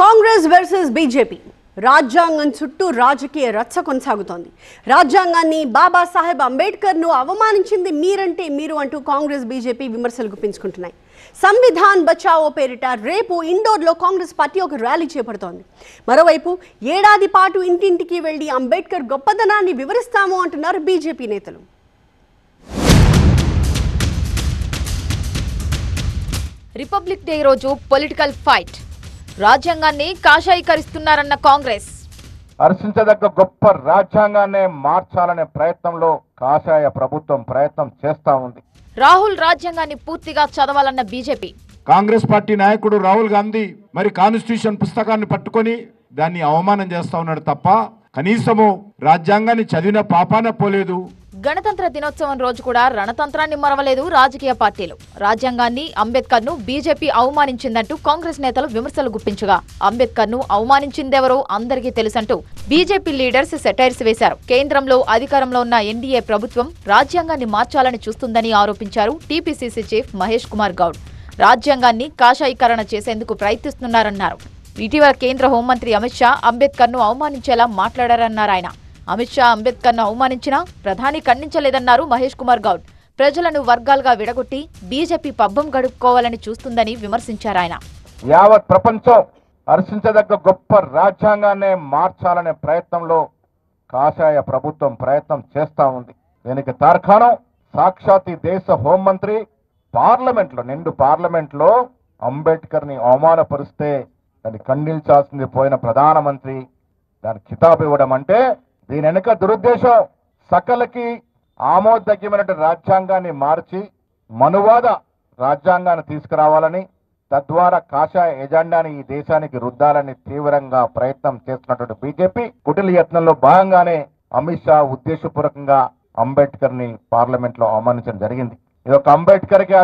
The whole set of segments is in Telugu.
కాంగ్రెస్ వర్సెస్ బీజేపీ రాజ్యాంగం చుట్టూ రాజకీయ రచ్చ కొనసాగుతోంది. రాజ్యాంగాన్ని బాబాసాహెబ్ అంబేద్కర్ను అవమానించింది మీరంటే మీరు అంటూ కాంగ్రెస్ బీజేపీ విమర్శలు గుప్పించుకుంటున్నాయి. సంవిధాన్ బచావో పేరిట రేపు ఇండోర్లో కాంగ్రెస్ పార్టీ ఒక ర్యాలీ చేపడుతోంది. మరోవైపు ఏడాది పాటు ఇంటింటికి వెళ్లి అంబేద్కర్ గొప్పదనాన్ని వివరిస్తాము అంటున్నారు బీజేపీ నేతలు. రిపబ్లిక్ డే రోజు పొలిటికల్ ఫైట్. రాజ్యాంగాన్ని కాషాయీకరిస్తున్నారన్న కాంగ్రెస్. హర్షించదగ్గ గొప్ప రాజ్యాంగాన్ని మార్చాలనే ప్రయత్నంలో కాషాయ ప్రభుత్వం ప్రయత్నం చేస్తా ఉంది. రాహుల్ రాజ్యాంగాన్ని పూర్తిగా చదవాలన్న బీజేపీ. కాంగ్రెస్ పార్టీ నాయకుడు రాహుల్ గాంధీ మరి కాన్స్టిట్యూషన్ పుస్తకాన్ని పట్టుకొని దాన్ని అవమానం చేస్తా ఉన్నాడు తప్ప కనీసము రాజ్యాంగాన్ని చదివిన పాపాన పోలేదు. గణతంత్ర దినోత్సవం రోజు కూడా రణతంత్రాన్ని మరవలేదు రాజకీయ పార్టీలు. రాజ్యాంగాన్ని, అంబేద్కర్ ను బీజేపీ అవమానించిందంటూ కాంగ్రెస్ నేతలు విమర్శలు గుప్పించగా, అంబేద్కర్ ను అవమానించిందెవరో అందరికీ తెలుసంటూ బీజేపీ లీడర్స్ సెటైర్స్ వేశారు. కేంద్రంలో అధికారంలో ఉన్న ఎన్డీఏ ప్రభుత్వం రాజ్యాంగాన్ని మార్చాలని చూస్తుందని ఆరోపించారు టీపీసీసీ చీఫ్ మహేష్ కుమార్ గౌడ్. రాజ్యాంగాన్ని కాషాయీకరణ చేసేందుకు ప్రయత్నిస్తున్నారన్నారు. ఇటీవల కేంద్ర హోంమంత్రి అమిత్ షా అంబేద్కర్ ను అవమానించేలా మాట్లాడారన్నారు ఆయన. అమిత్ షా అంబేద్కర్ ను అవమానించినా ప్రధాని ఖండించలేదన్నారు మహేష్ కుమార్ గౌడ్. ప్రజలను వర్గాలుగా విడగొట్టి బీజేపీ పబ్బం గడుపుకోవాలని చూస్తుందని విమర్శించారు ఆయన. యావత్ ప్రపంచం హర్షించదగ్గ గొప్ప రాజ్యాంగాన్ని మార్చాలనే ప్రయత్నంలో కాషాయ ప్రభుత్వం ప్రయత్నం చేస్తా ఉంది. దీనికి తార్కాణం సాక్షాత్ దేశ హోంమంత్రి నిండు పార్లమెంట్లో అంబేద్కర్ ని అవమానపరిస్తే దాన్ని ఖండించాల్సింది పోయిన ప్రధానమంత్రి దాని కితాబు ఇవ్వడం అంటే దీని వెనుక దురుద్దేశం సకలకి ఆమోదయోగ్యమైన రాజ్యాంగాన్ని మార్చి మనువాద రాజ్యాంగాన్ని తీసుకురావాలని, తద్వారా కాషాయ ఎజెండాని ఈ దేశానికి రుద్దాలని తీవ్రంగా ప్రయత్నం చేస్తున్నటువంటి బీజేపీ కుటిల యత్నంలో భాగంగానే అమిత్ షా ఉద్దేశపూర్వకంగా అంబేద్కర్ ని పార్లమెంట్ లో అవమానించడం జరిగింది. ఇది ఒక అంబేద్కర్ కి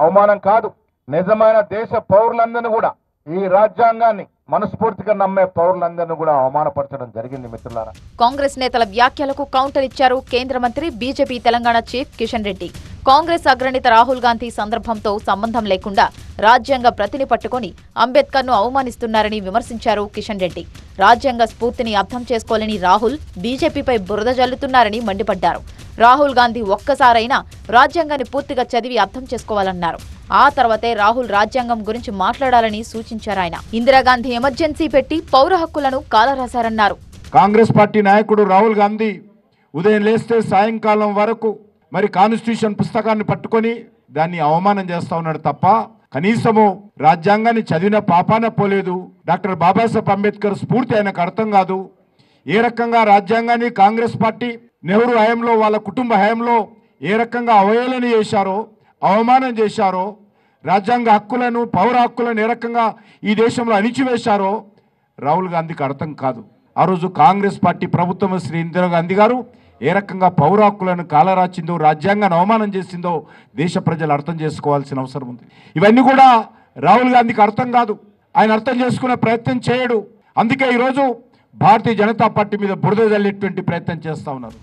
అవమానం కాదు, నిజమైన దేశ పౌరులందరినీ కూడా ఈ రాజ్యాంగాన్ని మనస్ఫూర్తిగా నమ్మే పౌరులందరినీ కూడా అవమానపరచడం జరిగింది. మిత్రులారా, కాంగ్రెస్ నేతల వ్యాఖ్యలకు కౌంటర్ ఇచ్చారు కేంద్ర మంత్రి బీజేపీ తెలంగాణ చీఫ్ కిషన్ రెడ్డి. కాంగ్రెస్ అగ్రనేత రాహుల్ గాంధీ సందర్భంతో సంబంధం లేకుండా రాజ్యాంగ ప్రతిని పట్టుకుని అంబేద్కర్ ను అవమానిస్తున్నారని విమర్శించారు కిషన్ రెడ్డి. రాజ్యాంగ స్ఫూర్తిని అర్థం చేసుకోలేని రాహుల్ బీజేపీపై బురద జల్లుతున్నారని మండిపడ్డారు. రాహుల్ గాంధీ ఒక్కసారైనా రాజ్యాంగాన్ని పూర్తిగా చదివి అర్థం చేసుకోవాలన్నారు. ఆ తర్వాతే రాహుల్ రాజ్యాంగం గురించి మాట్లాడాలని సూచించారు ఆయన. ఇందిరాగాంధీ ఎమర్జెన్సీ పెట్టి పౌర హక్కులను కాలరాశారన్నారు. కాంగ్రెస్ పార్టీ నాయకుడు రాహుల్ గాంధీ ఉదయం లేస్తే సాయంకాలం వరకు మరి కాన్స్టిట్యూషన్ పుస్తకాన్ని పట్టుకొని దాన్ని అవమానం చేస్తా ఉన్నాడు తప్ప కనీసము రాజ్యాంగాన్ని చదివిన పాపాన పోలేదు. డాక్టర్ బాబాసాహెబ్ అంబేద్కర్ స్ఫూర్తి ఆయనకు అర్థం కాదు. ఏ రకంగా రాజ్యాంగాన్ని కాంగ్రెస్ పార్టీ నెహ్రూ హయాంలో వాళ్ళ కుటుంబ హయాంలో ఏ రకంగా అవహేళన చేశారో, అవమానం చేశారో, రాజ్యాంగ హక్కులను, పౌర హక్కులను ఏ రకంగా ఈ దేశంలో అణిచివేశారో రాహుల్ గాంధీకి అర్థం కాదు. ఆ రోజు కాంగ్రెస్ పార్టీ ప్రభుత్వం శ్రీ ఇందిరాగాంధీ గారు ఏ రకంగా పౌర హక్కులను కాలరాచిందో, రాజ్యాంగాన్ని అవమానం చేసిందో దేశ ప్రజలు అర్థం చేసుకోవాల్సిన అవసరం ఉంది. ఇవన్నీ కూడా రాహుల్ గాంధీకి అర్థం కాదు, ఆయన అర్థం చేసుకునే ప్రయత్నం చేయడు. అందుకే ఈరోజు భారతీయ జనతా పార్టీ మీద బురద జల్లేటువంటి ప్రయత్నం చేస్తా ఉన్నారు.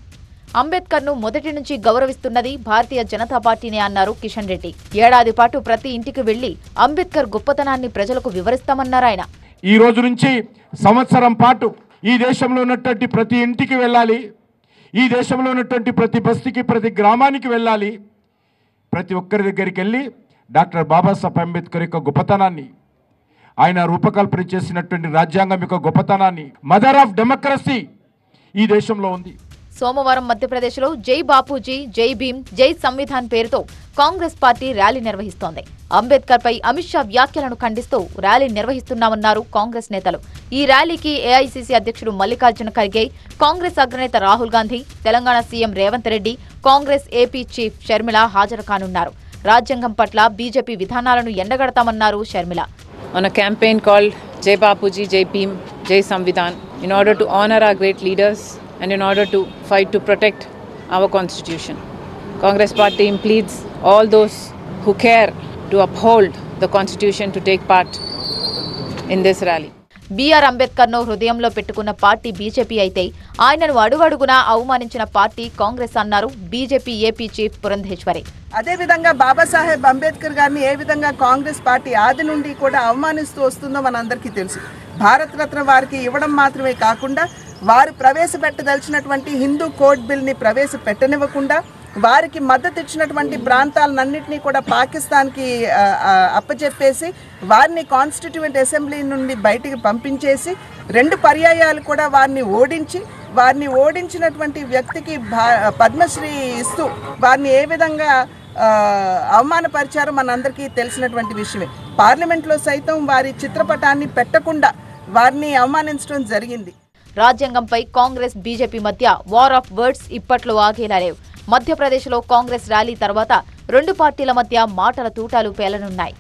అంబేద్కర్ ను మొదటి నుంచి గౌరవిస్తున్నది భారతీయ జనతా పార్టీనే అన్నారు కిషన్ రెడ్డి. ఏడాది పాటు ప్రతి ఇంటికి వెళ్లి అంబేద్కర్ గొప్పతనాన్ని ప్రజలకు వివరిస్తామన్నారు ఆయన. ఈ రోజు నుంచి సంవత్సరం పాటు ఈ దేశంలో ఉన్నటువంటి ప్రతి ఇంటికి వెళ్ళాలి, ఈ దేశంలో ఉన్నటువంటి ప్రతి బస్తీకి, ప్రతి గ్రామానికి వెళ్ళాలి. ప్రతి ఒక్కరి దగ్గరికి వెళ్ళి డాక్టర్ బాబాసాహెబ్ అంబేద్కర్ యొక్క గొప్పతనాన్ని, ఆయన రూపకల్పన చేసినటువంటి రాజ్యాంగం యొక్క గొప్పతనాన్ని, మదర్ ఆఫ్ డెమోక్రసీ ఈ దేశంలో ఉంది. సోమవారం మధ్యప్రదేశ్లో జై బాపూజీ, జై భీమ్, జై సంవిధాన్ పేరుతో కాంగ్రెస్ పార్టీ ర్యాలీ నిర్వహిస్తోంది. అంబేద్కర్ పై అమిత్ షా వ్యాఖ్యలను ఖండిస్తూ ర్యాలీ నిర్వహిస్తున్నామన్నారు కాంగ్రెస్ నేతలు. ఈ ర్యాలీకి ఏఐసీసీ అధ్యక్షుడు మల్లికార్జున ఖర్గే, కాంగ్రెస్ అగ్రనేత Rahul Gandhi, Telangana CM Revanth Reddy, Congress AP chief Sharmila హాజరు కానున్నారు. రాజ్యాంగం పట్ల బీజేపీ విధానాలను ఎండగడతామన్నారు Sharmila. On a campaign called Jai Bapuji, Jai Bhim, Jai Samvidhan, in order to honor our great leaders and in order to fight to protect our constitution. Congress party pleads all those who care to uphold the constitution to take part in this rally. BR అంబేద్కర్ను హృదయంలో పెట్టుకున్న పార్టీ బీజేపీ అయితే ఆయనను అడుగడుగునా అవమానించిన పార్టీ కాంగ్రెస్ అన్నారు బీజేపీ ఏపీ చీఫ్ పురంధేశ్వరి. అదేవిధంగా బాబాసాహెబ్ అంబేద్కర్ గారిని ఏ విధంగా కాంగ్రెస్ పార్టీ ఆది నుండి కూడా అవమానిస్తూ వస్తుందో మనందరికీ తెలుసు. భారతరత్న వారికి ఇవ్వడం మాత్రమే కాకుండా వారు ప్రవేశపెట్టదలిచినటువంటి హిందూ కోడ్ బిల్ని ప్రవేశపెట్టనివ్వకుండా వారికి మద్దతు ఇచ్చినటువంటి ప్రాంతాలన్నింటినీ కూడా పాకిస్తాన్కి అప్పచెప్పేసి వారిని కాన్స్టిట్యూయెంట్ అసెంబ్లీ నుండి బయటికి పంపించేసి 2 పర్యాయాలు కూడా వారిని ఓడించినటువంటి వ్యక్తికి పద్మశ్రీ ఇస్తూ వారిని ఏ విధంగా అవమానపరిచారో మనందరికీ తెలిసినటువంటి విషయమే. పార్లమెంట్లో సైతం వారి చిత్రపటాన్ని పెట్టకుండా వారిని అవమానించడం జరిగింది. రాజ్యాంగంపై కాంగ్రెస్ బీజేపీ మధ్య వార్ ఆఫ్ వర్డ్స్ ఇప్పట్లో ఆగేలా లేవు. మధ్యప్రదేశ్లో కాంగ్రెస్ ర్యాలీ తర్వాత 2 పార్టీల మధ్య మాటల తూటాలు పేలనున్నాయి.